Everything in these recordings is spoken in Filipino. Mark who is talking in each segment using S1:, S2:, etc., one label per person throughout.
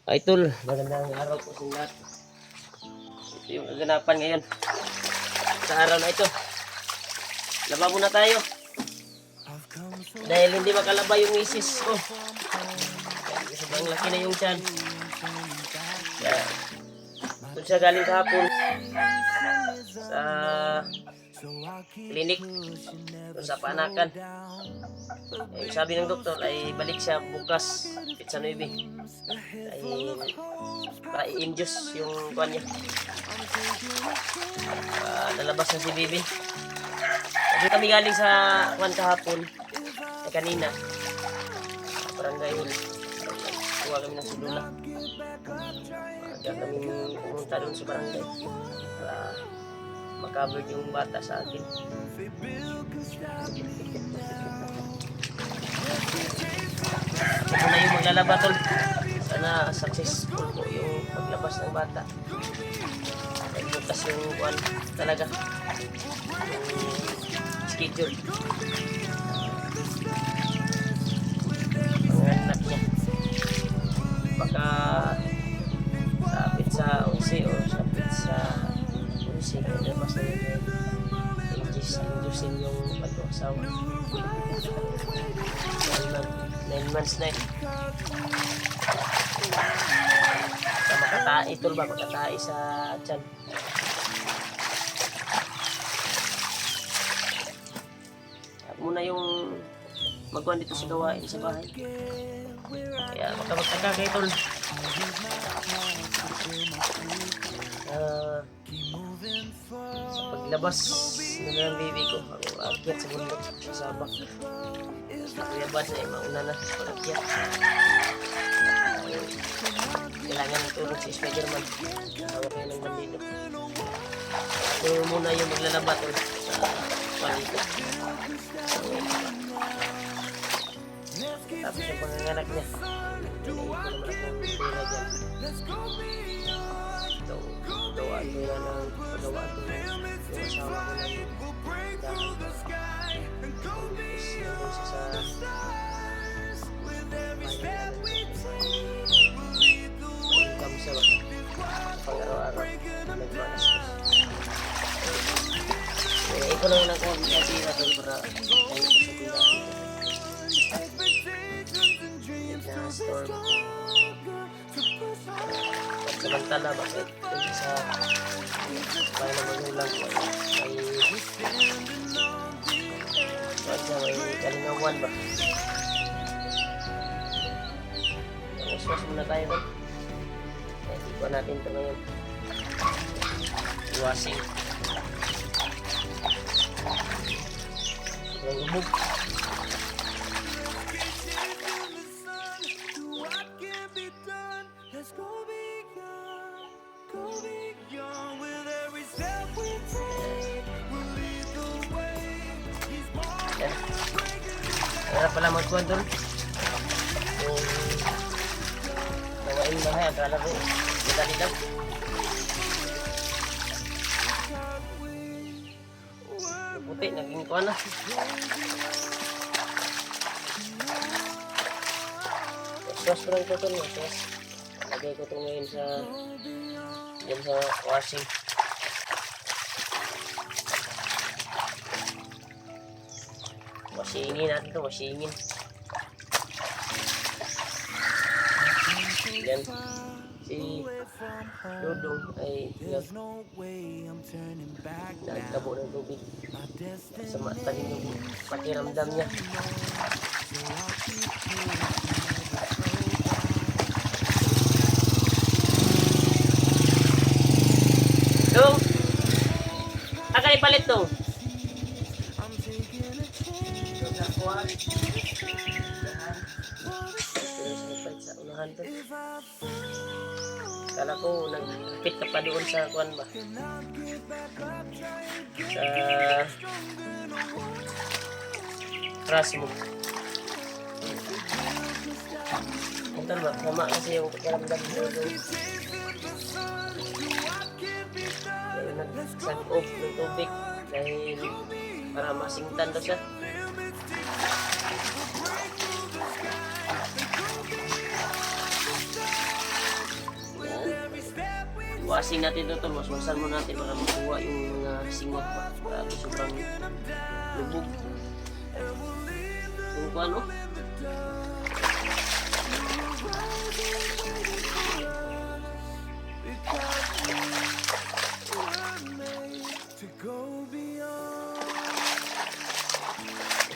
S1: Idol, magandang araw po sa lahat. Ito yung kaganapan ngayon sa araw na ito. Laba muna tayo dahil hindi makalaba yung misis ko. Sobrang laki na yung tiyan. Kaya doon siya galing kahapon sa klinik doon sa Panakan. Yung sabi ng doktor ay balik siya bukas Pizza 9 ay pa-induce yung kuwan niya. Nalabas na si Bibi. Doon kami galing sa kuwan kahapon ay kanina barangay hall. Kuha kami ng sudula. Kaya kami pumunta doon sa barangay para makaver yung bata sa akin. Ito na yung maglalaba tol. Sana successful po yung paglabas ng bata. Ay bukas yung kuwan talaga. Yung schedule. Ang anak niya. Baka sapit sa 11 o sapit sa 11 kaya basta yung indusin yung pag-asawa. 9 months na yun. Makatai tol ba? Makatai sa tiyan. At muna yung magkuhan dito sa gawain sa bahay. Kaya magkamagtaka kayo tol. Sa paglabas na ng baby ko, ako akyat sa bundok sa sabak. Kuyabad na yung mauna na pag-akyat. Kailangan ng tulog si Spider-Man. Tawag kayo ng bandido. Ito muna yung maglalaba tol sa palito. Tapos yung panganganak niya. Ito naman akong pera dyan. Gawaan ko yan ng pagawaan ko yung asawa ko ng dahil. Tapos yung sa sa pang-araw-araw nagmanas ko. Ito lang lang ako natira doon para tayo ko sa tindahan. Na store pagsamantala bakit doon sa para na magulang ko may kalingawan ba. Uswas muna tayo doon. Ikuha natin ito ngayon. Iwasing. Sobrang ubog. Yan. Hirap pala magkuhan doon. Yung gawain bahay, akala ko madali lang. Yung puti, naging kuha na. Sauce ko lang ito ito. Sauce. Lagay ko ito ngayon sa yan sa washing. Washingin natin ito, washingin. Yan. Si Dudong ay nagtabo ng tubig. Sa mata din yung pakiramdam niya. Dong! Akan ipalit dong! Sa unahan to. Kala ko nagpit ka pa doon sa kuwan ba? Sa crush mo. Puntal ba? Sama kasi yung pakiramdam mo doon. Kaya nag-sag-off ng tubig dahil para masingtan daw siya. washing natin ito tol. Waswasan mo natin para makuha yung mga singot ba. Para sobrang lubog. Kung ano.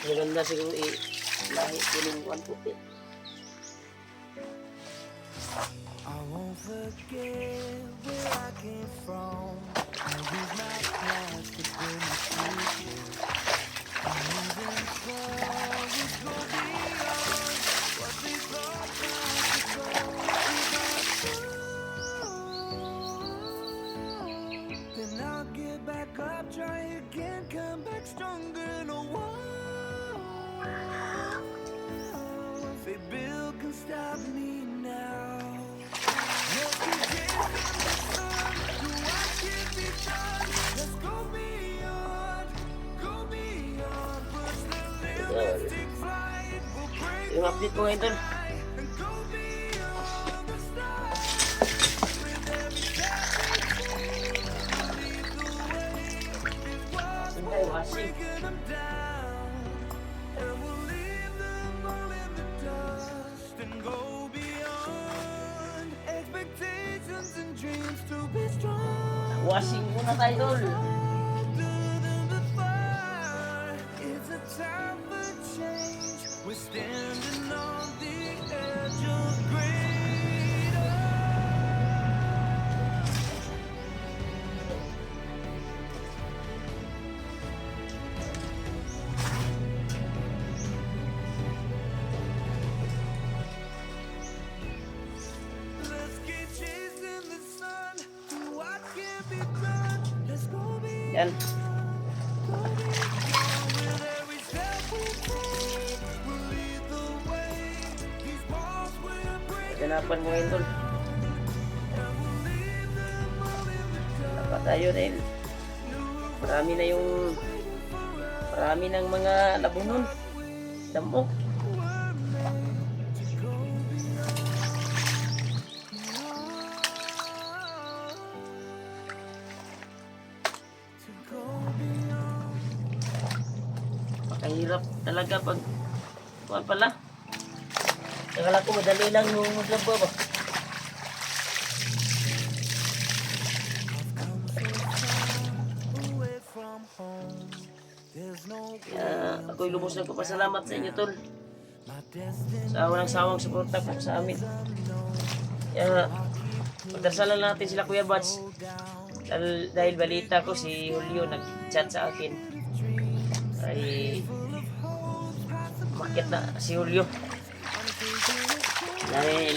S1: Maganda siguro lahi ko ng kuwan puti.
S2: I won't forget where I came from. I use my past to bring me future. I'm moving forward, go beyond what they thought possible. Then I'll get back up, try again, come back stronger. No one, say Bill can stop me now.
S1: Yung update ko ngayon tol. Sintay washing. Washing muna tayo tol.
S2: We're standing on the edge of greater. Let's get chasing the sun. What can be done? Let's go beyond.
S1: Yan.
S2: With every step we take, we'll lead the way. These walls will break.
S1: Ganapan mo ngayon tol. Dapat tayo dahil marami ng mga labunon. Damok. Pakahirap talaga pag kuwan pala. Akala ko madali lang yung maglaba ba.
S2: Away from home. There's no
S1: Kaya ako'y lubos na pasalamat sa inyo tol.
S2: my destiny.
S1: Sa walang sawang suporta po sa amin. Kaya pagdasalan natin sila Kuya Bats. Dahil balita ko si Julio nag-chat sa akin. Ay umakyat na si Julio. Dahil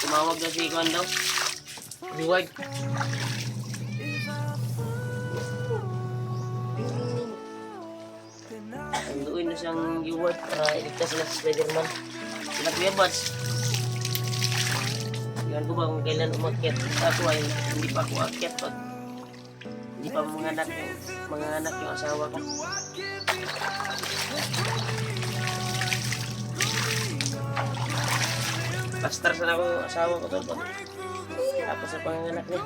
S1: tumawag na si Juan daw. Reward. Nanduin na siyang reward para iligtas sila sa Spider-Man. Sila Kuya Bats. Iwan ko ba kung kailan umakyat. Ako ay hindi pa ako akyat pag hindi pa mga anak yung asawa ko. Pastor sana ako asawa ko tol. Tapos sa panganganak niya.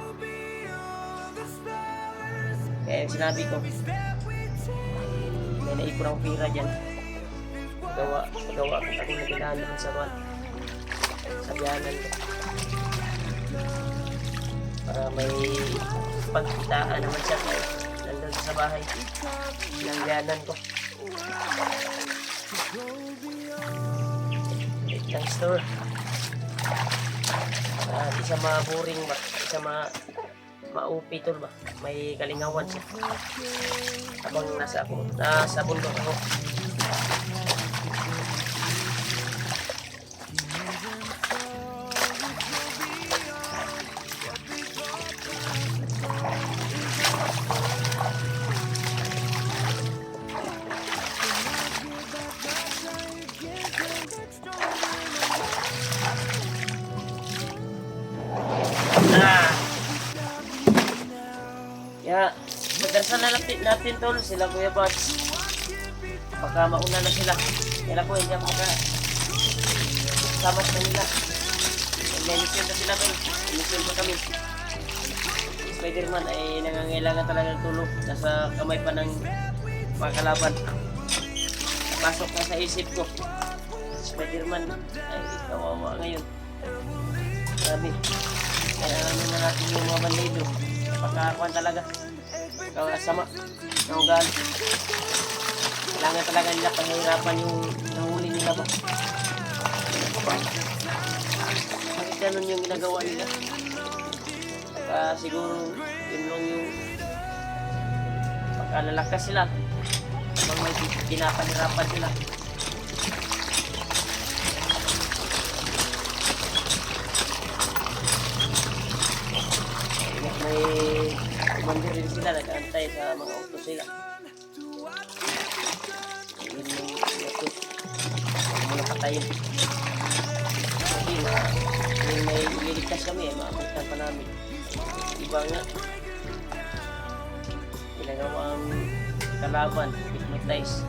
S1: Kaya yung sinabi ko, may naipon akong pira dyan. Pagawa ko ako nagilahan naman sa buwan. Sa biyanan ko. Para may pagkitaan naman siya kaya nandun sa bahay. Ng biyanan ko. Wait lang store. Di siya ma-boring ba? Di siya ma-upi tol ba? May kalingawan siya. Habang nasa bundok ako. Kaya, magdarasal na natin tol, sila Kuya Bats. Baka mauna na sila. Kaya ko, hindi ako sama sa nila. May mission na sila tol. Mission mo kami. Spider-Man ay nangangailangan talaga ng tulong. Nasa kamay pa ng mga kalaban. Napasok na sa isip ko. Spider-Man ay kawawa ngayon. Grabe. Kaya naman na natin yung mga bandido. Pagkakuan talaga. Sama. Naugan. Kailangan talaga nila pahirapan yung nahuli nila ba. Bakit ganun yung ginagawa nila? Saka siguro yun lang yung pagkalalakas sila. Habang may pinapahirapan sila. May commander rin sila, nag-aantay sa mga auto sila. Yun yung auto. Huwag mo na patayin. Kasi may ililigtas kami, maabutan pa namin. Iba nga. Ginagawa ang kalaban, hypnotize.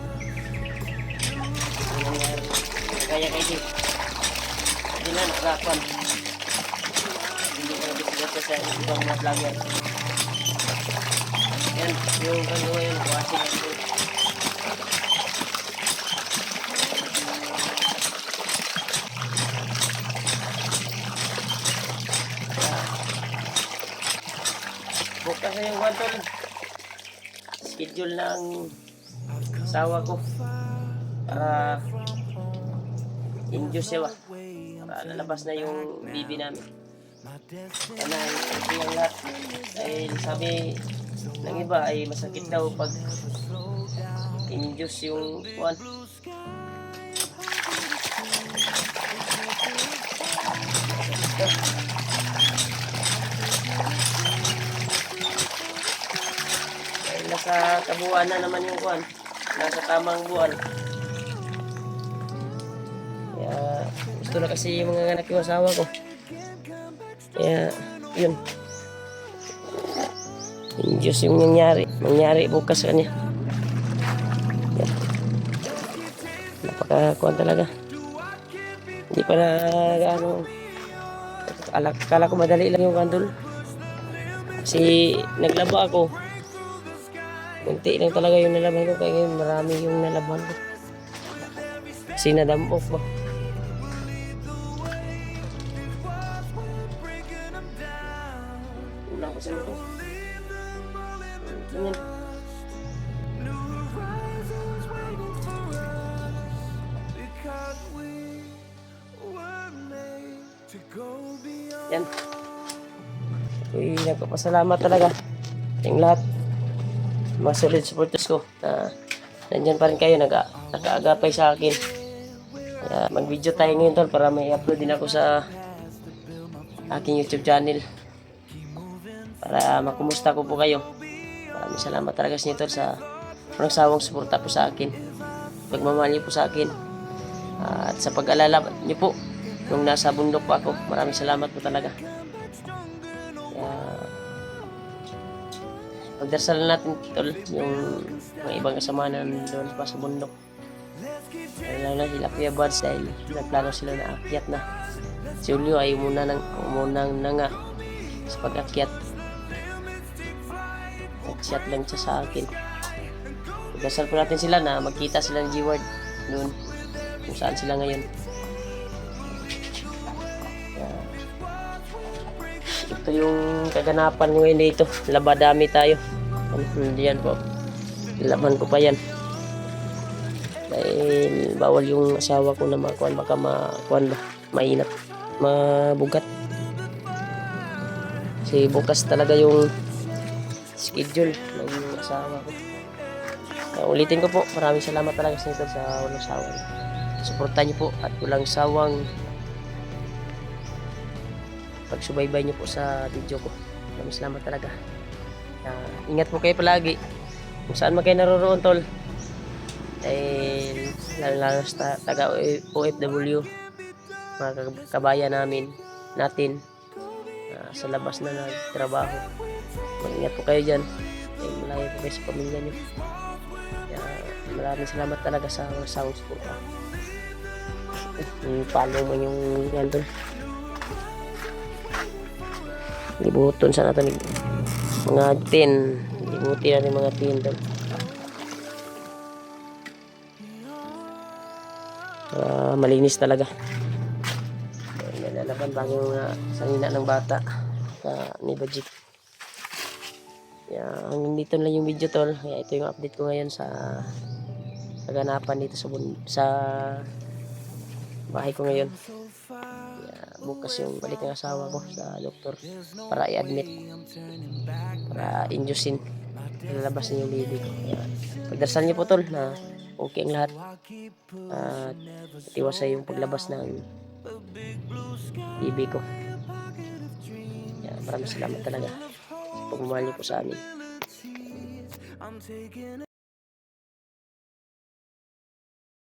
S1: Ano nangyari? Kaya kayo. Hindi na, nakarapan. Hindi ko nabisigat sa ibang mga vlogger. Yan, yung kagawa yun, buwasin ako. Bukas na yung kwento. Schedule ng asawa ko para induce siya. Para lalabas na yung bibi namin. Sana okay ang lahat. Dahil sabi ng iba ay masakit daw pag induce yung kuwan. Dahil nasa kabuuan na naman yung kuwan. Nasa tamang buwan. Kaya gusto na kasi yung mga anak yung asawa ko. Kaya, yun. Yung Diyos yung nangyari bukas sa kanya. Yan. Napakakuan talaga. Hindi pa na, kala ko madali lang yung kandol. Kasi naglaba ako. Kunti lang talaga yung nalaban ko, kaya ngayon marami yung nalaban ko. Kasi nadamok ba. Ulang ko sa ito. Ganyan. Yan. Ako'y nagpapasalamat talaga yung lahat. Mga solid supporters ko na nandyan pa rin kayo, nag-aagapay sa akin. Kaya mag-video tayo ngayon tol para may upload din ako sa aking YouTube channel. Para makumusta ko po kayo. Maraming salamat talaga sa inyo tol sa walang sawang suporta po sa akin. Pagmamahal niyo po sa akin. At sa pag-alala niyo po nung nasa bundok po ako. Maraming salamat po talaga. Kaya pagdasalan natin tol yung mga ibang kasama na doon pa sa bundok. Lalo na sila Kuya Buds dahil nagplano sila na akyat na. Si Julio ay umunang nga sa pag-akyat. Nag-chat lang siya sa akin. Pagdasal po natin sila na magkita sila ng G-Word doon kung saan sila ngayon. Ito yung kaganapan ko ngayon dito. Labadami tayo. Diyan po. Laban ko pa yan. Dahil bawal yung asawa ko na makuan. Baka makuan ba? Mainat. Mabugat. Kasi bukas talaga yung schedule ng asawa ko. Ulitin ko po. Maraming salamat talaga sa ito sa walang sawang. Suportahan niyo po at walang sawang pagsubaybay niyo po sa video ko. Maraming salamat talaga. Ingat po kayo palagi. Kung saan man kayo naroroon tol. Dahil lalo sa taga OFW, mga kabayan natin sa labas na nagtrabaho. Mag-ingat po kayo dyan. Dahil malayo po kayo sa pamilya niyo. Maraming salamat talaga sa sounds po. Follow mo yung yan tol. Libuton sana ito. Mga 10. Limutin natin mga 10 tol. Malinis talaga. May lalaban bagong sanina ng bata ni Bajik. Hanggang dito na lang yung video tol. Kaya ito yung update ko ngayon sa kaganapan dito sa bahay ko ngayon. Bukas yung balik ng asawa ko sa doktor para i-admit, para indusin, lalabas niya yung baby ko. Pagdarasal niyo po tol na okay ang lahat at iwasay yung paglabas ng baby ko. Maraming salamat talaga sa pagmamahal niyo po sa amin.